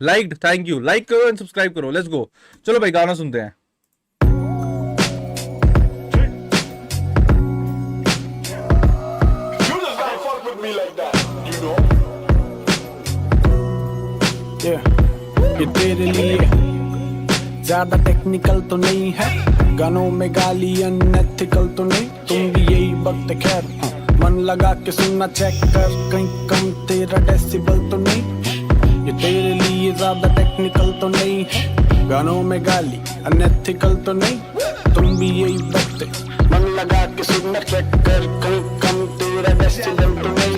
Like, thank you, like करो and subscribe करो, let's go. चलो भाई गाना सुनते हैं। ये तेरे लिए ज्यादा टेक्निकल तो नहीं है, गानों में गाली अनएथिकल तो नहीं, तुम भी यही वक्त खैर मन लगा के सुनना चेक कर, कहीं कम तेरा डेसिबल तो नहीं। ये तेरे लिए ज्यादा टेक्निकल तो नहीं है, गानों में गाली अनएथिकल तो नहीं, तुम भी यही वक्त मन लगा के सुनना चेक कर, कहीं कम तेरा डेसिबल तो नहीं।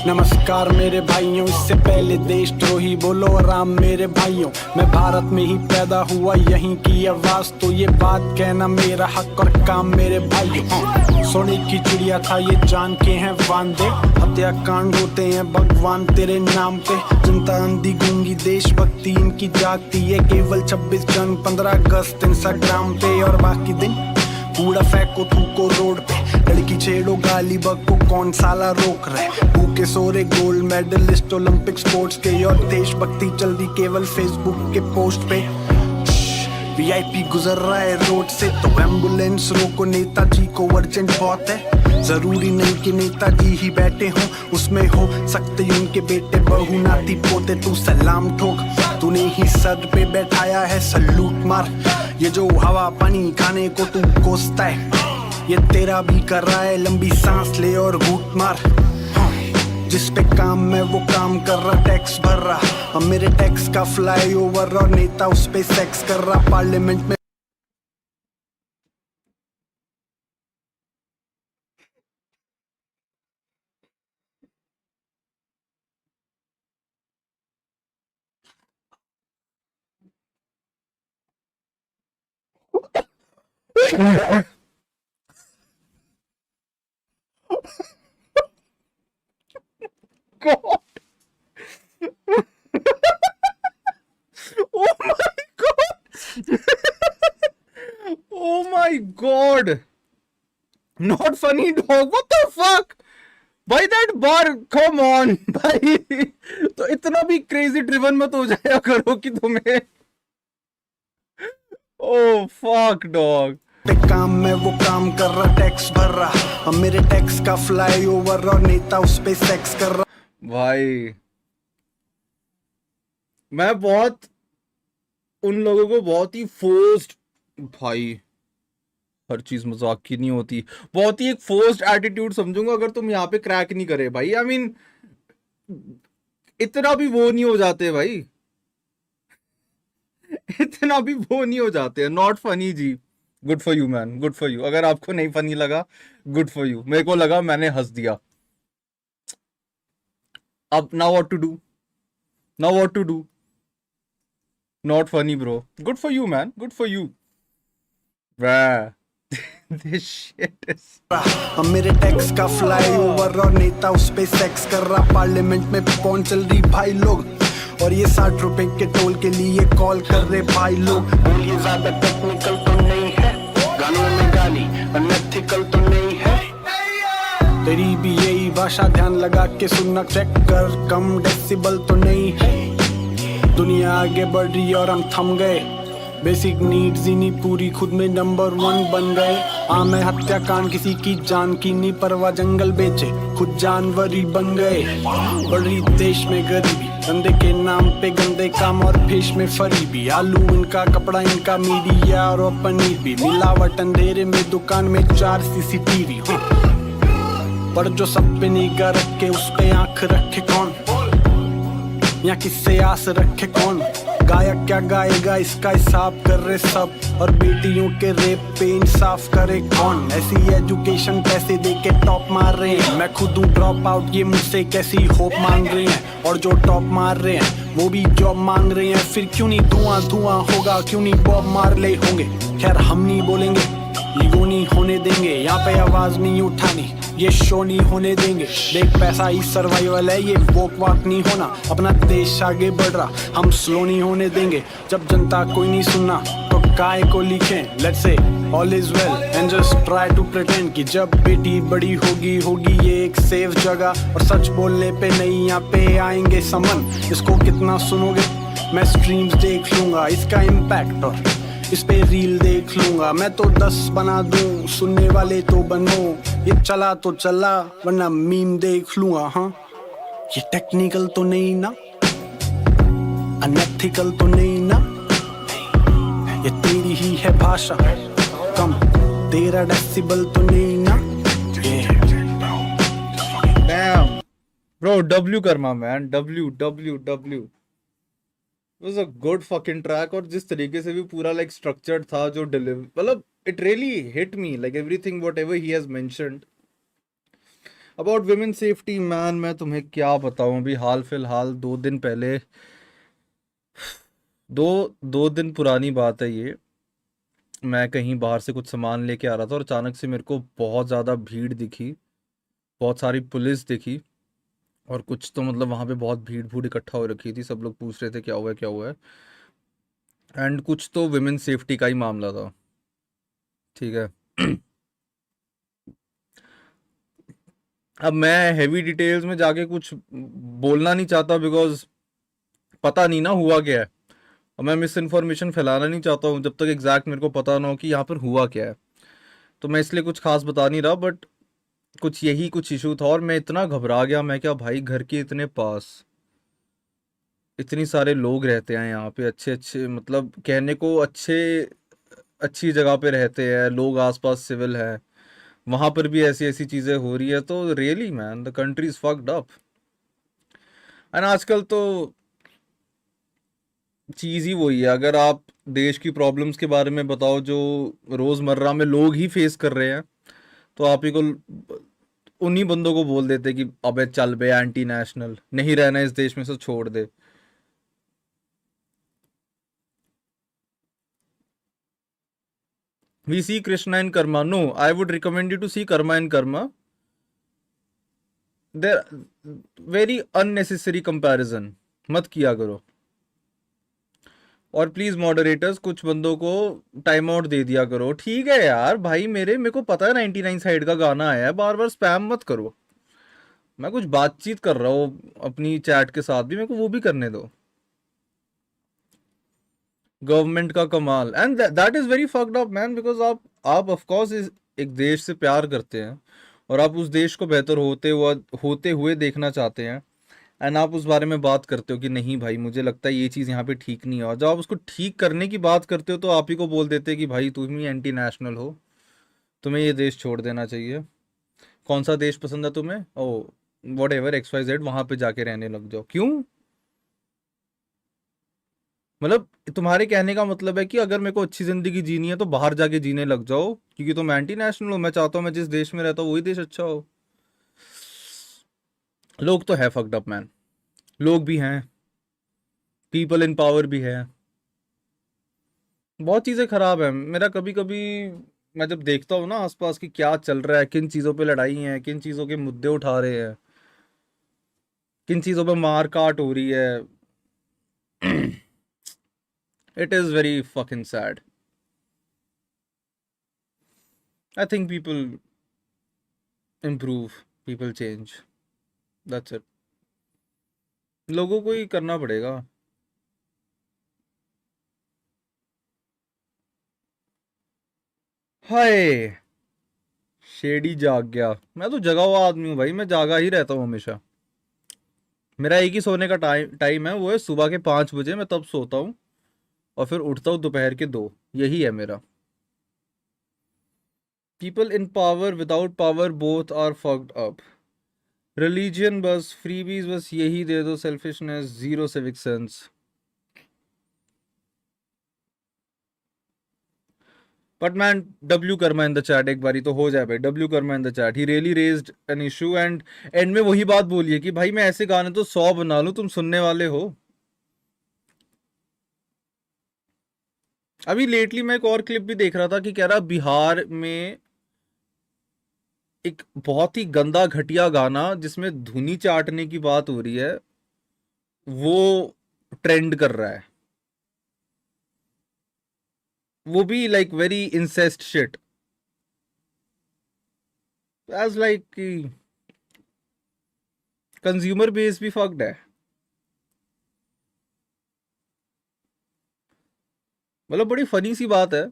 नमस्कार मेरे भाइयों, इससे पहले देशद्रोही बोलो राम मेरे भाइयों, मैं भारत में ही पैदा हुआ यहीं की आवाज, तो ये बात कहना मेरा हक और काम मेरे भाइयों। सोने की चिड़िया था ये जान के हैं वांदे, हत्याकांड होते हैं भगवान तेरे नाम पे, जनता अंधी गूंगी देशभक्ति इनकी जागती है, केवल 26 जन 15 अगस्त इंस्टाग्राम पे, और बाकी दिन कूड़ा फेंको थूको रोड पे, लड़की छेड़ो गाली बको कौन साला रोक रहे, भूखे सोरे गोल्ड मेडलिस्ट ओलंपिक स्पोर्ट्स के, और देशभक्ति चल रही केवल फेसबुक के पोस्ट पे। वीआईपी गुजर रहा है रोड से तो एम्बुलेंस रोको, नेताजी को अर्जेंट बहुत है, जरूरी नहीं कि नेताजी ही बैठे हों, उसमें हो सकते उनके बेटे बहू नाती पोते, तू सलाम ठोक, तूने ही सर पे बैठाया है सल्यूट मार, ये जो हवा पानी खाने को तू कोसता है, ये तेरा भी कर रहा है, लंबी सांस ले और घूट मार, जिस पे काम मैं वो काम कर रहा, टैक्स भर रहा, अब मेरे टैक्स का फ्लाईओवर और नेता उस पे सेक्स कर रहा, पार्लियामेंट में God. Oh my God. Oh my God. Not funny dog. What the fuck? भाई that bar, come on भाई, तो इतना भी क्रेजी ड्रिवन मत हो जाया करो कि तुम्हें, oh fuck dog. पे काम मैं वो काम कर रहा, टैक्स भर रहा, अब मेरे टैक्स का फ्लाईओवर और नेता उस पे सेक्स कर रहा। भाई मैं बहुत उन लोगों को बहुत ही फोर्स्ड, भाई हर चीज मजाक की नहीं होती, बहुत ही एक फोर्स्ड एटीट्यूड समझूंगा अगर तुम यहाँ पे क्रैक नहीं करे भाई। आई मीन इतना भी वो नहीं हो जाते भाई, इतना भी वो नहीं हो जाते। नॉट फनी जी, good for you man, good for you. अगर आपको नहीं फनी लगा, गुड फॉर यू, मेरे को लगा मैंने हंस दिया। अब now what to do, now what to do, not funny bro, good for you man, good for you. This shit is... अब मेरे टैक्स का फ्लाईओवर और नेता उस पे सेक्स कर रहा, पार्लियामेंट में पहुंच चल रही भाई लोग, और ये 60 रुपए के टोल के लिए कॉल कर रहे भाई लोग। ये ज्यादा टेक्निकल तो नहीं है, गानों में गाली अनएथिकल तो नहीं है, तेरी भी यही भाषा ध्यान लगा के सुनना चेक कर, कम डेसिबल तो नहीं है, दुनिया आगे बढ़ रही और हम थम गए, बेसिक नीड्स ही नहीं पूरी, खुद में नंबर 1 बन गए। आम है हत्याकांड, किसी की जान की नहीं परवाह, जंगल बेचे खुद जानवर ही बन गए, बड़ी देश में गरीबी, धंधे के नाम पे गंदे काम और भेष में फरीबी, आलू इनका कपड़ा इनका मीडिया और पनीर भी, मिलावट अंधेरे में दुकान में 4 CCTV, पर जो सब पे निगाह रखे उस पे आंख रखे कौन, या किससे आस रखे कौन, गायक क्या गाएगा इसका हिसाब कर रहे सब, और बेटियों के रेप पे इंसाफ करे कौन, ऐसी एजुकेशन पैसे दे के टॉप मार रहे हैं, मैं खुद हूँ ड्रॉप आउट, ये मुझसे कैसी होप मांग रहे हैं, और जो टॉप मार रहे हैं वो भी जॉब मांग रहे हैं, फिर क्यों नहीं धुआं धुआं होगा, क्यों नहीं बॉब मार्ले होंगे, खैर हम नहीं बोलेंगे, ईगो नहीं होने देंगे, यहाँ पे आवाज नहीं उठानी, ये शो नहीं होने देंगे, देख पैसा ही सर्वाइवल है, ये वोक वाक नहीं होना, अपना देश आगे बढ़ रहा हम स्लो नहीं होने देंगे, जब जनता कोई नहीं सुनना तो काय को लिखें, let's say all is well and just try to pretend कि जब बेटी बड़ी होगी होगी ये एक सेफ जगह, और सच बोलने पे नहीं यहाँ पे आएंगे समन। इसको कितना सुनोगे मैं स्ट्रीम्स देख लूंगा, इसका इम्पैक्ट और इस पे रील देख लूंगा। मैं तो 10 बना दूं, सुनने वाले तो बनो, ये चला तो चला वरना मीम देख लूंगा। हाँ ये टेक्निकल तो नहीं ना, अनएथिकल तो नहीं ना, ये तेरी ही है भाषा, कम तेरा डेसिबल तो नहीं ना। Damn. Bro, W Karma man, W was a good fucking track, और जिस तरीके से भी पूरा like structured था, जो deliver, मतलब it really hit me, like everything whatever he has mentioned about women safety man। मैं तुम्हें क्या बताऊं, अभी हाल फिलहाल 2 दिन पहले, दो दिन पुरानी बात है ये, मैं कहीं बाहर से कुछ सामान लेके आ रहा था और अचानक से मेरे को बहुत ज़्यादा भीड़ दिखी, बहुत सारी पुलिस दिखी, और कुछ तो मतलब वहाँ पे बहुत भीड़ भूड़ इकट्ठा हो रखी थी, सब लोग पूछ रहे थे क्या हुआ है क्या हुआ है, एंड कुछ तो विमेन सेफ्टी का ही मामला था, ठीक है। अब मैं हैवी डिटेल्स में जाके कुछ बोलना नहीं चाहता, बिकॉज पता नहीं ना हुआ क्या है, और मैं मिस इन्फॉर्मेशन फैलाना नहीं चाहता हूँ जब तक एग्जैक्ट मेरे को पता ना हो कि यहाँ पर हुआ क्या है, तो मैं इसलिए कुछ खास बता नहीं रहा, बट कुछ इशू था और मैं इतना घबरा गया। मैं क्या भाई, घर के इतने पास इतनी सारे लोग रहते हैं यहाँ पे, अच्छे अच्छे, मतलब कहने को अच्छी जगह पे रहते हैं लोग, आसपास सिविल है, वहां पर भी ऐसी ऐसी चीजें हो रही है, तो really man the country is fucked up. And आजकल तो चीज ही वही है, अगर आप देश की प्रॉब्लम्स के बारे में बताओ जो रोजमर्रा में लोग ही फेस कर रहे हैं, तो आप ही को उन्हीं बंदों को बोल देते कि अबे चल बे एंटी नेशनल, नहीं रहना इस देश में, से छोड़ दे। We see Krishna in Karma. No, I would recommend you to see Karma in Karma. They're very unnecessary comparison. मत किया करो। और प्लीज मॉडरेटर्स कुछ बंदों को टाइम आउट दे दिया करो। ठीक है यार भाई, मेरे को पता है 99 साइड का गाना आया है, बार बार स्पैम मत करो। मैं कुछ बातचीत कर रहा हूँ अपनी चैट के साथ भी, मेरे को वो भी करने दो। गवर्नमेंट का कमाल, and that is very fucked up man, because आप ऑफ कोर्स एक देश से प्यार करते हैं और आप उस देश को बेहतर होते हुए देखना चाहते हैं, एंड आप उस बारे में बात करते हो कि नहीं भाई मुझे लगता है ये चीज़ यहाँ पे ठीक नहीं है, और जब आप उसको ठीक करने की बात करते हो तो आप ही को बोल देते हैं कि भाई तुम ही एंटी नेशनल हो, तुम्हें ये देश छोड़ देना चाहिए। कौन सा देश पसंद है तुम्हें? ओ वॉट एवर XYZ, वहां पे जाके रहने लग जाओ। क्यों? मतलब तुम्हारे कहने का मतलब है कि अगर मेरे को अच्छी जिंदगी जीनी है तो बाहर जाके जीने लग जाओ, क्योंकि तुम एंटी नेशनल हो। मैं चाहता हूँ मैं जिस देश में रहता हूँ वही देश अच्छा हो। लोग तो है फक्ड अप मैन, लोग भी हैं, पीपल इन पावर भी है, बहुत चीजें खराब है। मेरा कभी कभी मैं जब देखता हूँ ना आसपास की क्या चल रहा है, किन चीजों पे लड़ाई है, किन चीजों के मुद्दे उठा रहे हैं, किन चीजों पे मार काट हो रही है, it is very fucking sad. I think people improve, people change. That's it. लोगों को ही करना पड़ेगा। हाय, शेडी जाग गया। मैं तो जगा हुआ आदमी हूँ भाई, मैं जागा ही रहता हूँ हमेशा। मेरा एक ही सोने का टाइम है, वो है सुबह के 5 बजे, मैं तब सोता हूँ और फिर उठता हूँ दोपहर के 2, यही है मेरा। People in power without power both are fucked up. Religion बस, फ्रीबीज बस यही दे दो, selfishness, zero civic sense. But man, W karma in the chat, एक बारी तो हो जाए भाई। W karma in the chat, he really raised an issue, and end में वही बात बोली है कि भाई मैं ऐसे गाने तो 100 बना लूं, तुम सुनने वाले हो। अभी लेटली मैं एक और क्लिप भी देख रहा था कि कह रहा बिहार में एक बहुत ही गंदा घटिया गाना जिसमें धुनी चाटने की बात हो रही है, वो ट्रेंड कर रहा है। वो भी like very incest shit, as like कि कंज्यूमर बेस भी फक्ड है। मतलब बड़ी फनी सी बात है,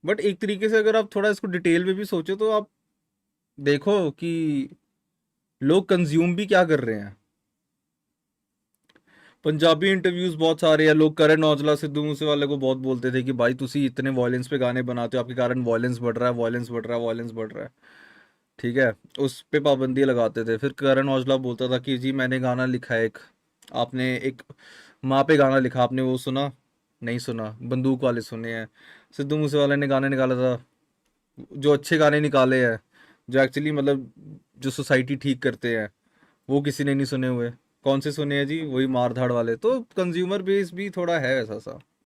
बट एक तरीके से अगर आप थोड़ा इसको डिटेल में भी सोचो तो आप देखो कि लोग कंज्यूम भी क्या कर रहे हैं। पंजाबी इंटरव्यूज बहुत सारे हैं, लोग करण औजला सिद्धू मूसेवाले को बहुत बोलते थे कि भाई तुसी इतने वॉयलेंस पे गाने बनाते हो, आपके कारण वॉयलेंस बढ़ रहा है, वॉयलेंस बढ़ रहा है, वॉयलेंस बढ़ रहा है। ठीक है, उस पे पाबंदी लगाते थे। फिर करण औजला बोलता था कि जी मैंने गाना लिखा है एक, आपने एक माँ पे गाना लिखा, आपने वो सुना? नहीं सुना, बंदूक वाले सुने हैं। सिद्धू मूसेवाले ने गाने निकाला था, जो अच्छे गाने निकाले हैं, जो एक्चुअली मतलब जो सोसाइटी ठीक करते हैं, वो किसी ने नहीं सुने हुए। कौन से सुने हैं जी? वही मार धाड़ वाले। तो कंज्यूमर बेस भी थोड़ा है वैसा सा।